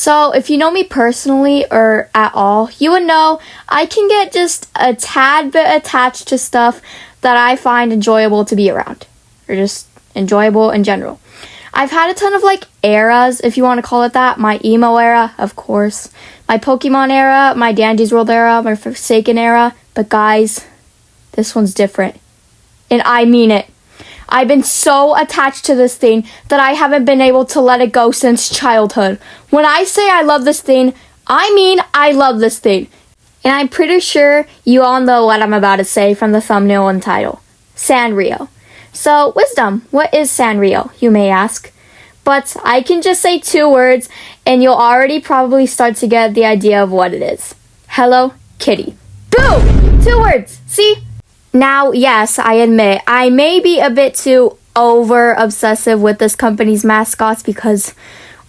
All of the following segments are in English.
So if you know me personally or at all, you would know I can get just a tad bit attached to stuff that I find enjoyable to be around, or just enjoyable in general. I've had a ton of eras, if you want to call it that. My emo era, of course. My Pokemon era, my Dandy's World era, my Forsaken era. But guys, this one's different. And I mean it. I've been so attached to this thing that I haven't been able to let it go since childhood. When I say I love this thing, I mean I love this thing. And I'm pretty sure you all know what I'm about to say from the thumbnail and title. Sanrio. So, wisdom, what is Sanrio, you may ask? But I can just say 2 words, and you'll already probably start to get the idea of what it is. Hello Kitty. Boom! 2 words. See? Now, yes, I admit, I may be a bit too over-obsessive with this company's mascots because,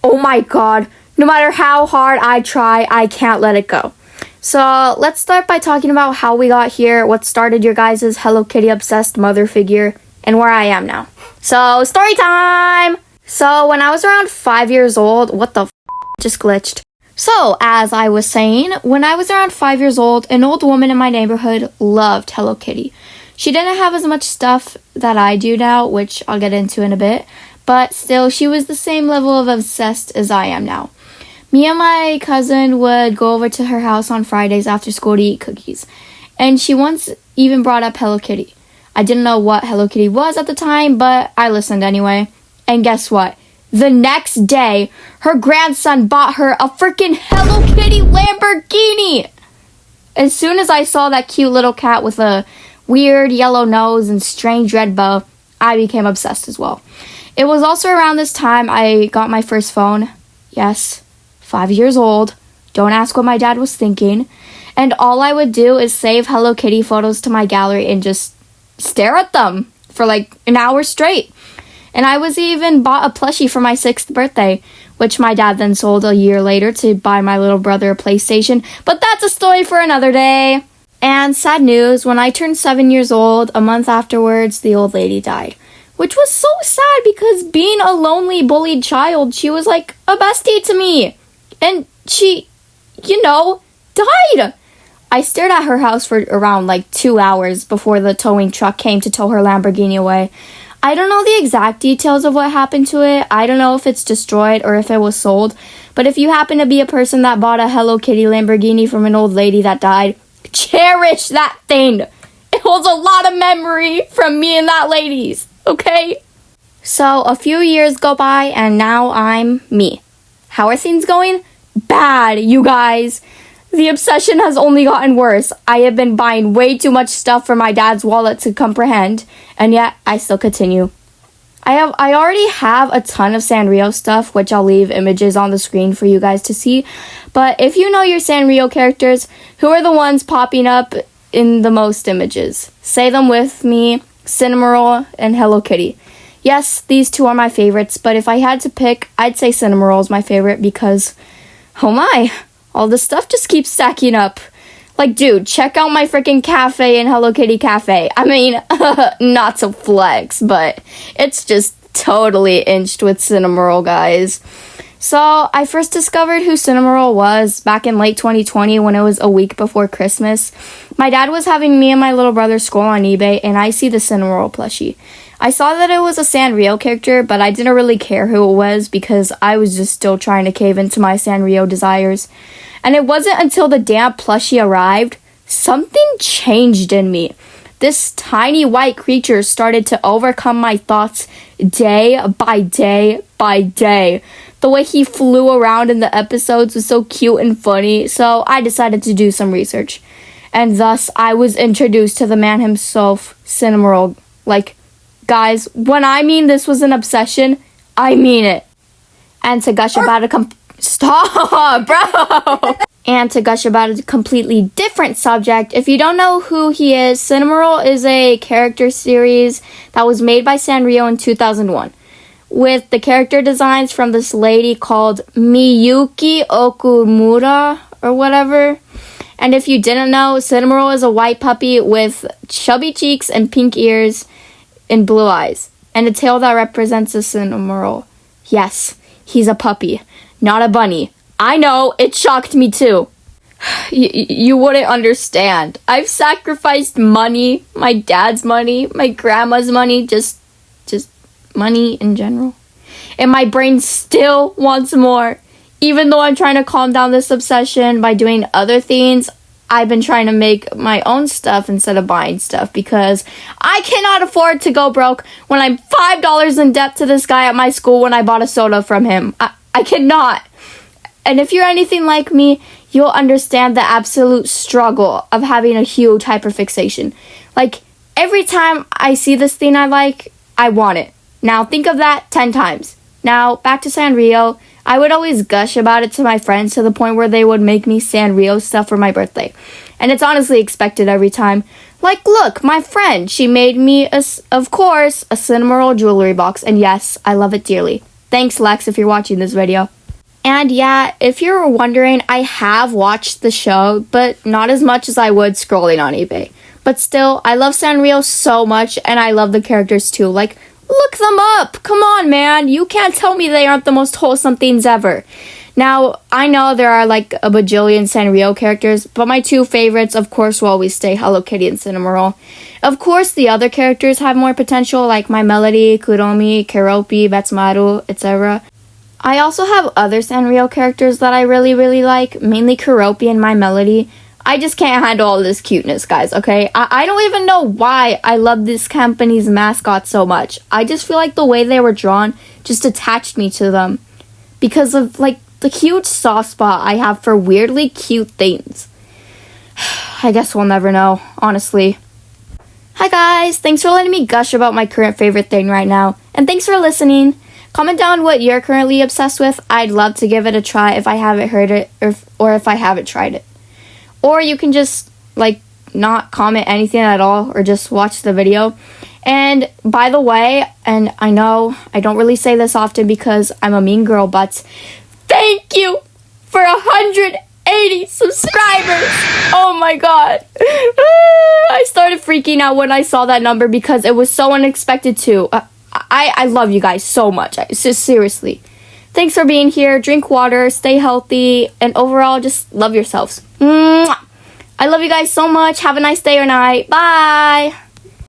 oh my god, no matter how hard I try, I can't let it go. So, let's start by talking about how we got here, what started your guys' Hello Kitty-obsessed mother figure, and where I am now. So, story time! So, when I was around 5 years old, what the f*** just glitched. So, as I was saying, when I was around 5 years old, an old woman in my neighborhood loved Hello Kitty. She didn't have as much stuff that I do now, which I'll get into in a bit, but still, she was the same level of obsessed as I am now. Me and my cousin would go over to her house on Fridays after school to eat cookies, and she once even brought up Hello Kitty. I didn't know what Hello Kitty was at the time, but I listened anyway. And guess what? The next day, her grandson bought her a freaking Hello Kitty Lamborghini! As soon as I saw that cute little cat with a weird yellow nose and strange red bow, I became obsessed as well. It was also around this time I got my first phone. Yes, 5 years old. Don't ask what my dad was thinking. And all I would do is save Hello Kitty photos to my gallery and just stare at them for an hour straight. And I was even bought a plushie for my 6th birthday, which my dad then sold a year later to buy my little brother a PlayStation. But that's a story for another day. And sad news, when I turned 7 years old, a month afterwards, the old lady died. Which was so sad because being a lonely, bullied child, she was like a bestie to me. And she, died. I stared at her house for around 2 hours before the towing truck came to tow her Lamborghini away. I don't know the exact details of what happened to it. I don't know if it's destroyed or if it was sold. But if you happen to be a person that bought a Hello Kitty Lamborghini from an old lady that died, cherish that thing. It holds a lot of memory from me and that lady's, okay? So a few years go by and now I'm me. How are things going? Bad, you guys. The obsession has only gotten worse. I have been buying way too much stuff for my dad's wallet to comprehend, and yet I still continue. I already have a ton of Sanrio stuff, which I'll leave images on the screen for you guys to see. But if you know your Sanrio characters, who are the ones popping up in the most images? Say them with me: Cinnamoroll and Hello Kitty. Yes, these 2 are my favorites, but if I had to pick, I'd say Cinnamoroll is my favorite because, oh my, all this stuff just keeps stacking up. Dude, check out my freaking cafe in Hello Kitty Cafe. I mean, not to flex, but it's just totally inched with Cinnamoroll, guys. So, I first discovered who Cinnamoroll was back in late 2020 when it was a week before Christmas. My dad was having me and my little brother scroll on eBay, and I see the Cinnamoroll plushie. I saw that it was a Sanrio character, but I didn't really care who it was because I was just still trying to cave into my Sanrio desires. And it wasn't until the damn plushie arrived, something changed in me. This tiny white creature started to overcome my thoughts day by day by day. The way he flew around in the episodes was so cute and funny, so I decided to do some research. And thus, I was introduced to the man himself, Cinnamoroll. Guys, when I mean this was an obsession, I mean it. And to gush about Stop, bro! And to gush about a completely different subject, if you don't know who he is, Cinnamoroll is a character series that was made by Sanrio in 2001, with the character designs from this lady called Miyuki Okumura, or whatever. And if you didn't know, Cinnamoroll is a white puppy with chubby cheeks and pink ears and blue eyes, and a tail that represents a Cinnamoroll. Yes, he's a puppy, not a bunny. I know, it shocked me too. You wouldn't understand. I've sacrificed money, my dad's money, my grandma's money, just money in general. And my brain still wants more. Even though I'm trying to calm down this obsession by doing other things, I've been trying to make my own stuff instead of buying stuff because I cannot afford to go broke when I'm $5 in debt to this guy at my school when I bought a soda from him. I cannot. And if you're anything like me, you'll understand the absolute struggle of having a huge hyperfixation. Like, every time I see this thing I like, I want it. Now, think of that 10 times. Now, back to Sanrio. I would always gush about it to my friends to the point where they would make me Sanrio stuff for my birthday. And it's honestly expected every time. Like, look, my friend, she made me, of course, a Cinnamoroll jewelry box. And yes, I love it dearly. Thanks, Lex, if you're watching this video. And yeah, if you're wondering, I have watched the show, but not as much as I would scrolling on eBay. But still, I love Sanrio so much, and I love the characters too. Like, look them up! Come on, man! You can't tell me they aren't the most wholesome things ever. Now, I know there are like a bajillion Sanrio characters, but my two favorites, of course, will always stay Hello Kitty and Cinnamoroll. Of course, the other characters have more potential, like My Melody, Kuromi, Keroppi, Betsmaru, etc. I also have other Sanrio characters that I really like, mainly Keroppi and My Melody. I just can't handle all this cuteness, guys, okay? I don't even know why I love this company's mascot so much. I just feel like the way they were drawn just attached me to them. Because of, like, the huge soft spot I have for weirdly cute things. I guess we'll never know, honestly. Hi guys, thanks for letting me gush about my current favorite thing right now. And thanks for listening. Comment down what you're currently obsessed with. I'd love to give it a try if I haven't heard it or if I haven't tried it. Or you can just, like, not comment anything at all or just watch the video. And by the way, and I know I don't really say this often because I'm a mean girl, but thank you for 180 subscribers. Oh my god. I started freaking out when I saw that number because it was so unexpected too. I love you guys so much. Seriously. Thanks for being here. Drink water, stay healthy, and overall, just love yourselves. Mwah! I love you guys so much. Have a nice day or night. Bye!